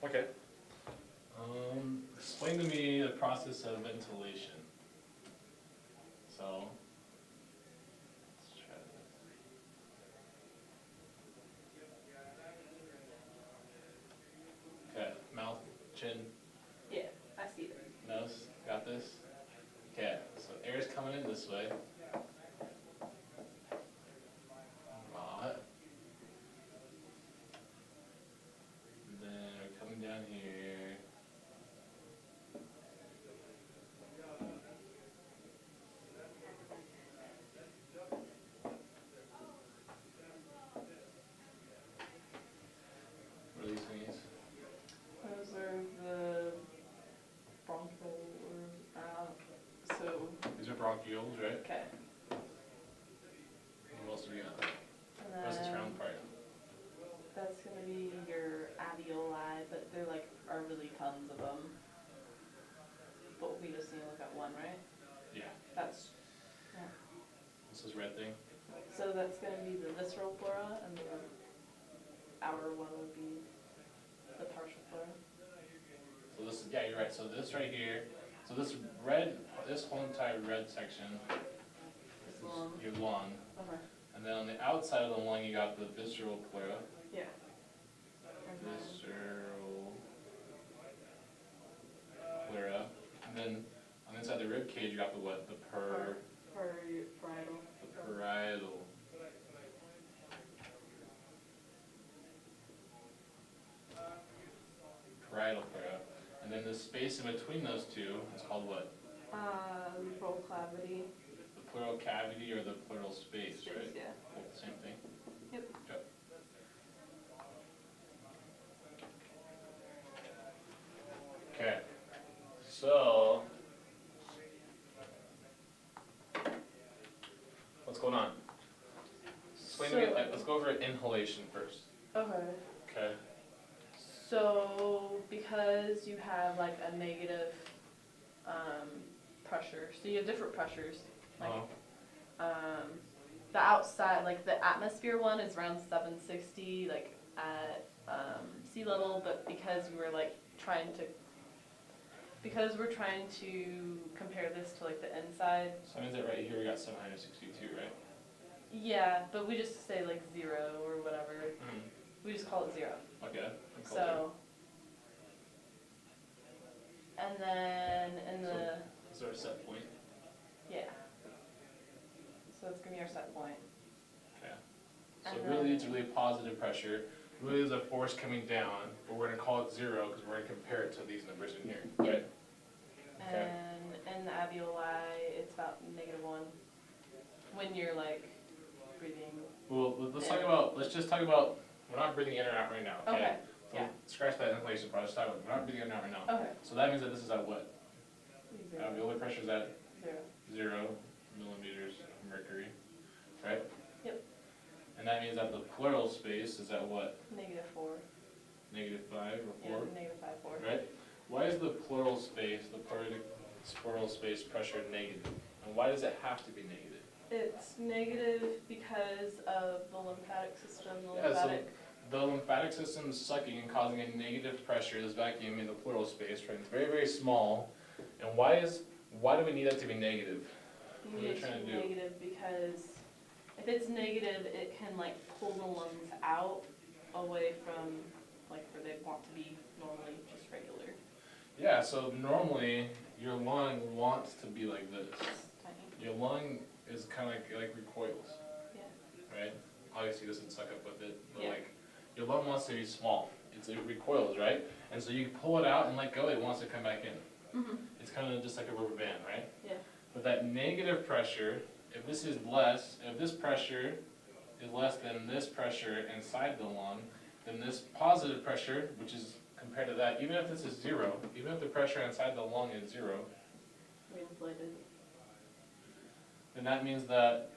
Okay. Explain to me the process of ventilation. So, let's try this. Okay, mouth, chin, Yeah, I see it. nose, got this? Okay, so air's coming in this way. Lot. And then we're coming down here. What are these things? Those are the bronchial, so, These are bronchioles, right? okay. What else do we got? And What's this then round part? that's gonna be your alveoli, but they're like, are really tons of them. But we just need to look at one, right? Yeah. That's, yeah. What's this red thing? So that's gonna be the visceral flora, and the outer one would be the partial flora. So this is, yeah, you're right. So this right here, so this red, this whole entire red section It's is lung. your lung. Okay. And then on the outside of the lung, you got the visceral pleura. Yeah. And then, Visceral pleura. And then on the inside of the rib cage, you got the what? The parietal. the parietal. Parietal pleura. And then the space in between those two is called what? Proclavity. The pleural cavity or the pleural space, right? Yeah. Both the same thing. Yep. Yep. Okay. So, what's going on? Explain to me, let's go over inhalation first. Okay. Okay. So because you have like a negative pressure, so you have different pressures. Like the outside, like the atmosphere one is around 760, like at sea level. But because we're trying to compare this to like the inside. So that means that right here we got 762, right? Yeah, but we just say like 0 or whatever. Mm-hmm. We just call it 0. Okay. So, and then in the, Is there a set point? yeah. So it's gonna be our set point. Okay. So And really, then- it's really positive pressure. Really, there's a force coming down, but we're gonna call it 0 because we're gonna compare it to these numbers in here, right? Okay. And in the alveoli, it's about -1 when you're like breathing. Well, let's just talk about, we're not breathing in or out right now, okay? Okay. So Yeah. Scratch that inhalation part, let's talk about, we're not breathing in or out right now. Okay. So that means that this is at what? 0. Alveolar pressure is at 0. 0 millimeters of mercury, right? Yep. And that means that the pleural space is at what? -4. -5 or 4? Yeah, -5, 4. Right? Why is the pleural space, the pleural space pressure negative? And why does it have to be negative? It's negative because of the lymphatic system, the Yeah, so lymphatic. the lymphatic system is sucking and causing a negative pressure, this vacuum in the pleural space, right? It's very, very small. And why do we need that to be negative? You What are need you it to trying be to do? negative because if it's negative, it can like pull the lungs out away from like where they want to be normally, just regular. Yeah, so normally your lung wants to be like this. Just tiny. Your lung is kind of like recoils, Yeah. right? Obviously this would suck up with it, but Yeah. like your lung wants to be small. It recoils, right? And so you pull it out and let go, it wants to come back in. Mm-hmm. It's kind of just like a rubber band, right? Yeah. But that negative pressure, if this pressure is less than this pressure inside the lung, then this positive pressure, which is compared to that, even if this is 0, even if the pressure inside the lung is 0, We inflated. then that means that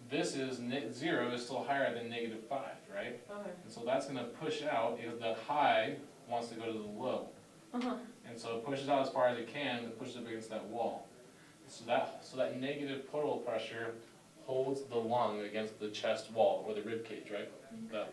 this is 0 is still higher than -5, right? Okay. And so that's going to push out because the high wants to go to the low. Uh-huh. And so it pushes out as far as it can, it pushes up against that wall. So that negative pleural pressure holds the lung against the chest wall or the rib cage, right? That